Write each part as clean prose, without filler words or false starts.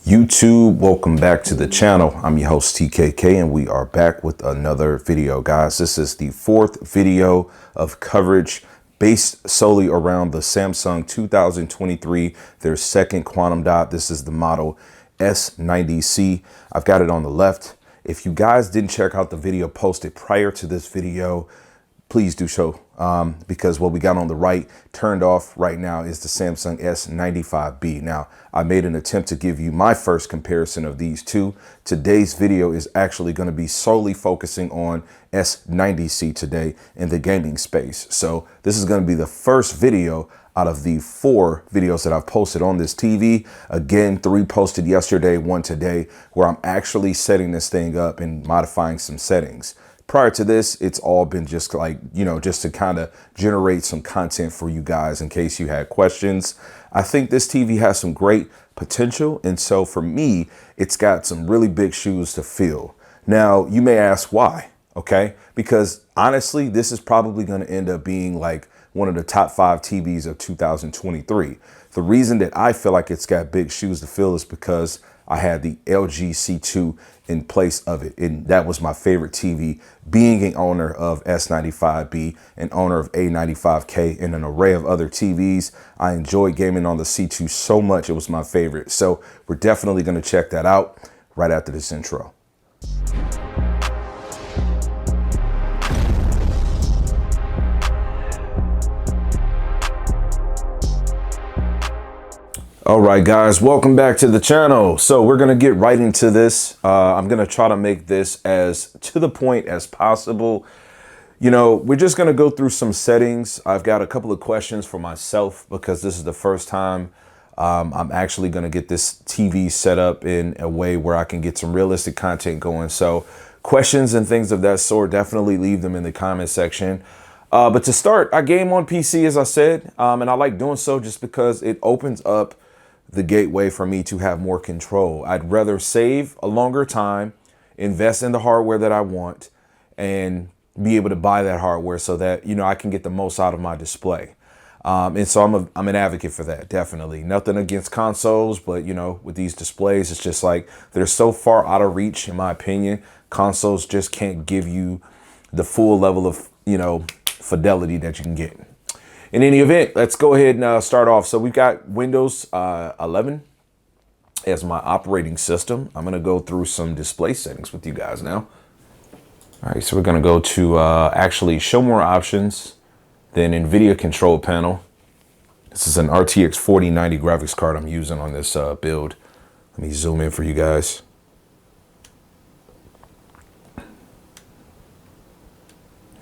YouTube, welcome back to the channel. I'm your host TKK and we are back with another video, guys. This is the fourth video of coverage based solely around the Samsung 2023, their second quantum dot. This is the model S90C. I've got it on the left. If you guys didn't check out the video posted prior to this video, please do so, because what we got on the right turned off right now is the Samsung S95B. Now, I made an attempt to give you my first comparison of these two. Today's video is actually going to be solely focusing on S90C today in the gaming space. So this is going to be the first video out of the 4 videos that I've posted on this TV. Again, 3 posted yesterday, 1 today, where I'm actually setting this thing up and modifying some settings. Prior to this, it's all been just like, just to kind of generate some content for you guys in case you had questions. I think this TV has some great potential. And so for me, it's got some really big shoes to fill. Now, you may ask why, okay? Because honestly, this is probably going to end up being like one of the top 5 TVs of 2023. The reason that I feel like it's got big shoes to fill is because I had the LG C2 in place of it. And that was my favorite TV, being an owner of S95B, an owner of A95K, and an array of other TVs. I enjoyed gaming on the C2 so much. It was my favorite. So we're definitely going to check that out right after this intro. All right, guys, welcome back to the channel. So we're going to get right into this. I'm going to try to make this as to the point as possible. We're just going to go through some settings. I've got a couple of questions for myself because this is the first time I'm actually going to get this TV set up in a way where I can get some realistic content going. So questions and things of that sort, definitely leave them in the comment section. But to start, I game on PC, as I said, and I like doing so just because it opens up the gateway for me to have more control. I'd rather save a longer time, invest in the hardware that I want, and be able to buy that hardware so that, I can get the most out of my display. And so I'm an advocate for that, definitely. Nothing against consoles, but, with these displays, it's just like they're so far out of reach, in my opinion. Consoles just can't give you the full level of, fidelity that you can get. In any event, let's go ahead and start off. So we've got Windows 11 as my operating system. I'm going to go through some display settings with you guys now. All right, so we're going to go to actually show more options, then NVIDIA control panel. This is an RTX 4090 graphics card I'm using on this build. Let me zoom in for you guys. All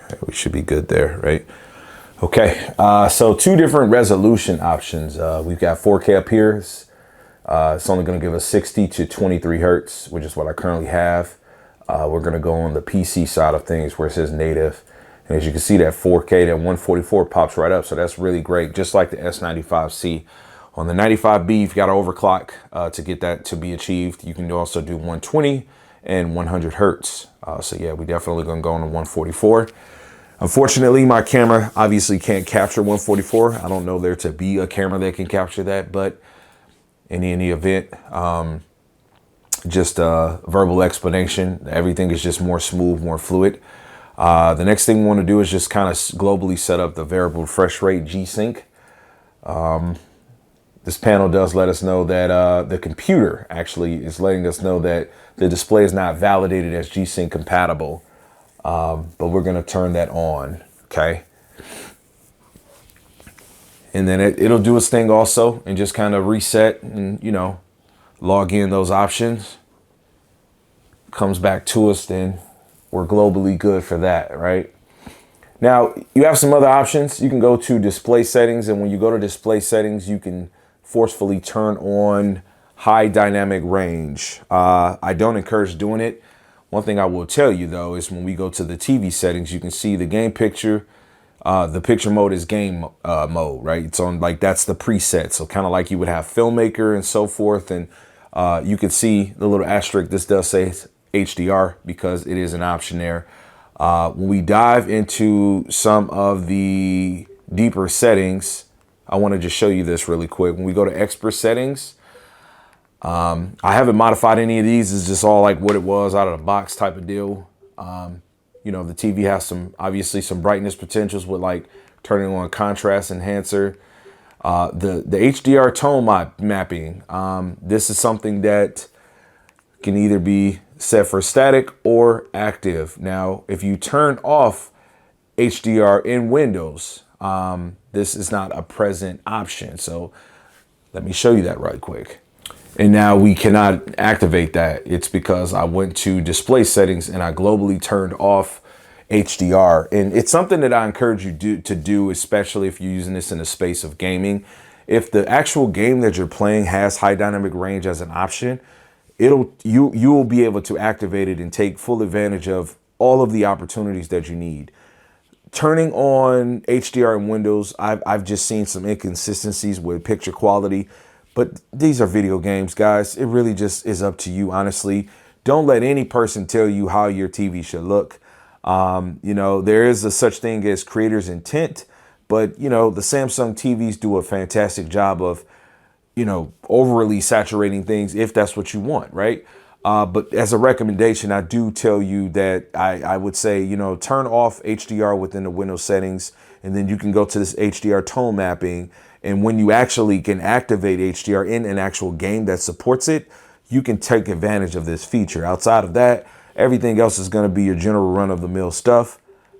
right, we should be good there, right? Okay, so 2 different resolution options. We've got 4K up here. It's only going to give us 60 to 23 hertz, which is what I currently have. We're going to go on the PC side of things where it says native. And as you can see, that 4K, that 144 pops right up. So that's really great, just like the S95C. On the 95B, you've got to overclock to get that to be achieved. You can also do 120 and 100 hertz. So yeah, we definitely going to go on the 144. Unfortunately, my camera obviously can't capture 144. I don't know there to be a camera that can capture that, but in any event, just a verbal explanation. Everything is just more smooth, more fluid. The next thing we want to do is just kind of globally set up the variable refresh rate G-Sync. This panel does let us know that the computer actually is letting us know that the display is not validated as G-Sync compatible. But we're going to turn that on. Okay. And then it'll do its thing also and just kind of reset and, log in those options. Comes back to us, then we're globally good for that, right? Now, you have some other options. You can go to display settings, and when you go to display settings, you can forcefully turn on high dynamic range. I don't encourage doing it. One thing I will tell you, though, is when we go to the TV settings, you can see the game picture. The picture mode is game mode, right? It's on, like, that's the preset. So kind of like you would have filmmaker and so forth. And you can see the little asterisk. This does say HDR because it is an option there. When we dive into some of the deeper settings, I want to just show you this really quick. When we go to expert settings, I haven't modified any of these. It's just all like what it was out of the box type of deal. You know, the TV has obviously some brightness potentials with like turning on contrast enhancer. The HDR tone mapping. This is something that can either be set for static or active. Now, if you turn off HDR in Windows, this is not a present option. So let me show you that right quick. And now we cannot activate that. It's because I went to display settings and I globally turned off HDR. And it's something that I encourage you to do, especially if you're using this in the space of gaming. If the actual game that you're playing has high dynamic range as an option, you will be able to activate it and take full advantage of all of the opportunities that you need. Turning on HDR in Windows, I've just seen some inconsistencies with picture quality. But these are video games, guys. It really just is up to you, honestly. Don't let any person tell you how your TV should look. You know, there is a such thing as creator's intent, but, you know, the Samsung TVs do a fantastic job of, you know, overly saturating things if that's what you want, right? But as a recommendation, I do tell you that I would say, you know, turn off HDR within the Windows settings, and then you can go to this HDR tone mapping. And when you actually can activate HDR in an actual game that supports it, you can take advantage of this feature. Outside of that, everything else is going to be your general run-of-the-mill stuff.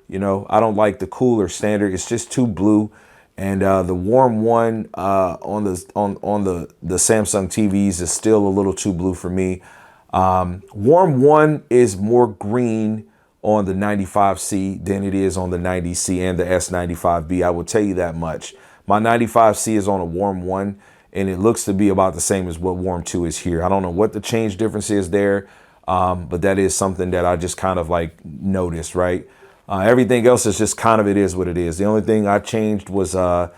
You know, I don't like the cooler standard. It's just too blue. And the warm one on the Samsung TVs is still a little too blue for me. Warm one is more green on the 95C than it is on the 90C and the S95B. I will tell you that much. My 95C is on a warm one, and it looks to be about the same as what warm 2 is here. I don't know what the change difference is there, but that is something that I just kind of like noticed, right? Everything else is just kind of, it is what it is. The only thing I changed was the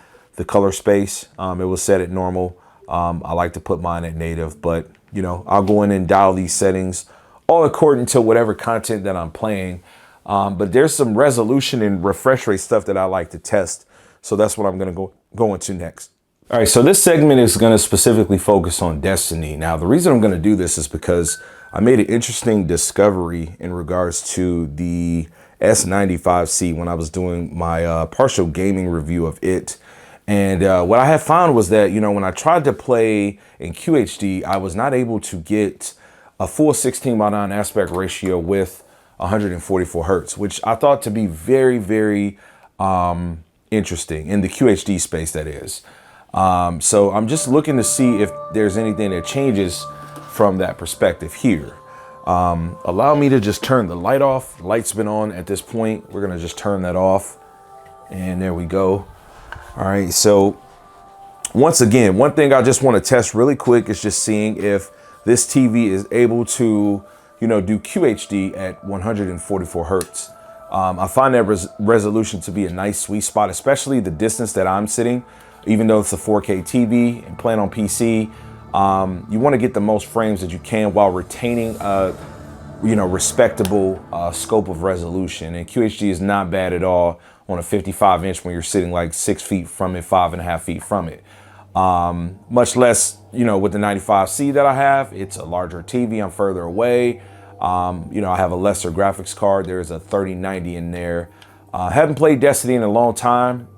color space. It was set at normal. I like to put mine at native, but you know, I'll go in and dial these settings all according to whatever content that I'm playing. But there's some resolution and refresh rate stuff that I like to test. So that's what I'm going to go into next. All right, so this segment is going to specifically focus on Destiny. Now, the reason I'm going to do this is because I made an interesting discovery in regards to the S95C when I was doing my partial gaming review of it. And what I had found was that, you know, when I tried to play in QHD, I was not able to get a full 16:9 aspect ratio with 144 hertz, which I thought to be very, very interesting in the QHD space, that is. So I'm just looking to see if there's anything that changes from that perspective here. Allow me to just turn the light off. The light's been on at this point. We're going to just turn that off. And there we go. All right. So once again, one thing I just want to test really quick is just seeing if this TV is able to, you know, do QHD at 144 hertz. I find that resolution to be a nice sweet spot, especially the distance that I'm sitting. Even though it's a 4K TV and playing on PC, you want to get the most frames that you can while retaining a, you know, respectable scope of resolution. And QHD is not bad at all on a 55-inch when you're sitting like 6 feet from it, 5.5 feet from it. Much less, you know, with the 95C that I have, it's a larger TV. I'm further away. You know, I have a lesser graphics card. There's a 3090 in there. Haven't played Destiny in a long time.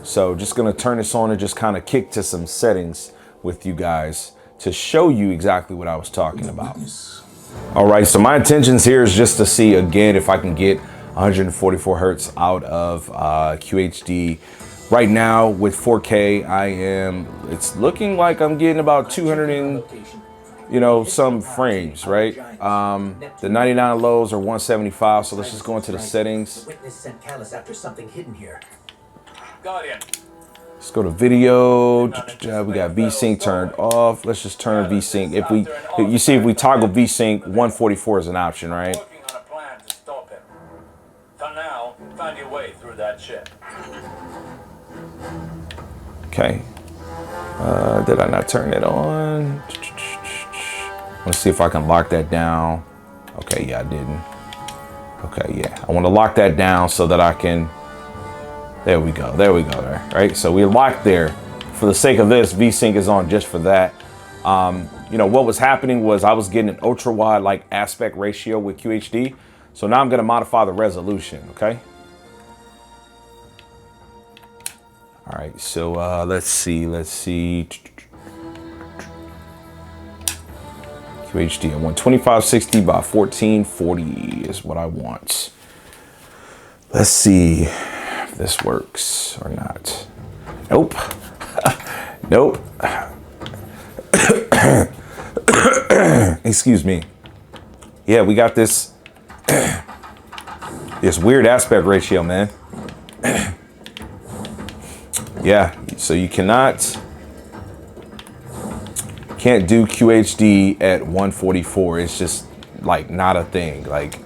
So just gonna turn this on and just kind of kick to some settings with you guys to show you exactly what I was talking about. All right, so my intentions here is just to see again if I can get 144 hertz out of QHD. Right now with 4K, it's looking like I'm getting about 200 and, you know, some frames, right? The 99 lows are 175, so let's just go into the settings. Let's go to video. We got VSync turned off. Let's just turn VSync. If we toggle VSync, 144 is an option, right? Okay. Did I not turn it on? Let's see if I can lock that down. Okay, yeah, I didn't. Okay, yeah. I want to lock that down so that I can. There we go. There we go. There, right? So we're locked there. for the sake of this, VSync is on just for that. You know, what was happening was I was getting an ultra wide like aspect ratio with QHD. So now I'm going to modify the resolution. Okay. All right. So let's see. QHD. I want 2560 by 1440 is what I want. Let's see if this works or not. Nope. Nope. Excuse me. Yeah, we got this this weird aspect ratio, man. Yeah, so you can't do QHD at 144. It's just like not a thing. Like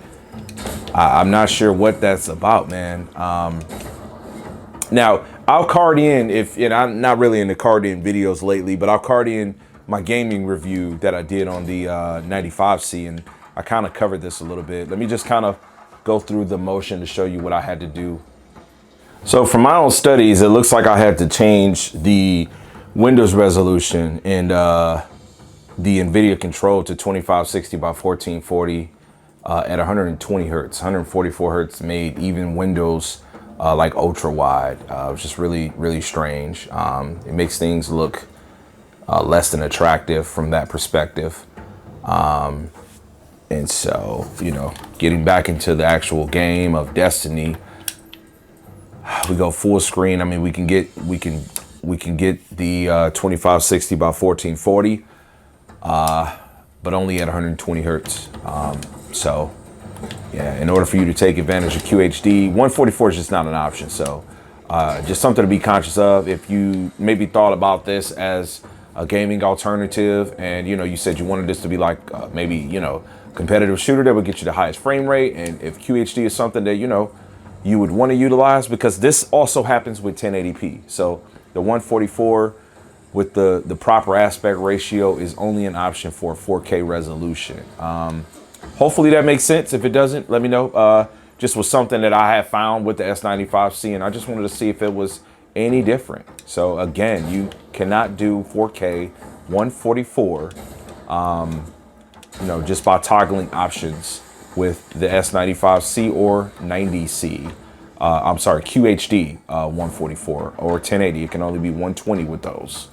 I'm not sure what that's about, man. Now I'll card in and I'm not really into card in videos lately, but I'll card in my gaming review that I did on the 95C, and I kind of covered this a little bit. Let me just kind of go through the motion to show you what I had to do. So for my own studies, it looks like I had to change the Windows resolution and the NVIDIA control to 2560 by 1440 at 120 hertz. 144 hertz made even Windows like ultra wide. It was just really strange. It makes things look less than attractive from that perspective. And so, you know, getting back into the actual game of Destiny, we go full screen. I mean, we can get the 2560 by 1440, but only at 120 hertz. So yeah, in order for you to take advantage of QHD, 144 is just not an option. So just something to be conscious of. If you maybe thought about this as a gaming alternative, and you know, you said you wanted this to be like maybe, you know, competitive shooter that would get you the highest frame rate, and if QHD is something that, you know, you would want to utilize, because this also happens with 1080p. So the 144 with the proper aspect ratio is only an option for 4K resolution. Hopefully that makes sense. If it doesn't, let me know. Just was something that I have found with the S90C, and I just wanted to see if it was any different. So again, you cannot do 4K 144, you know, just by toggling options with the S95C or 90C. I'm sorry, QHD 144 or 1080. It can only be 120 with those.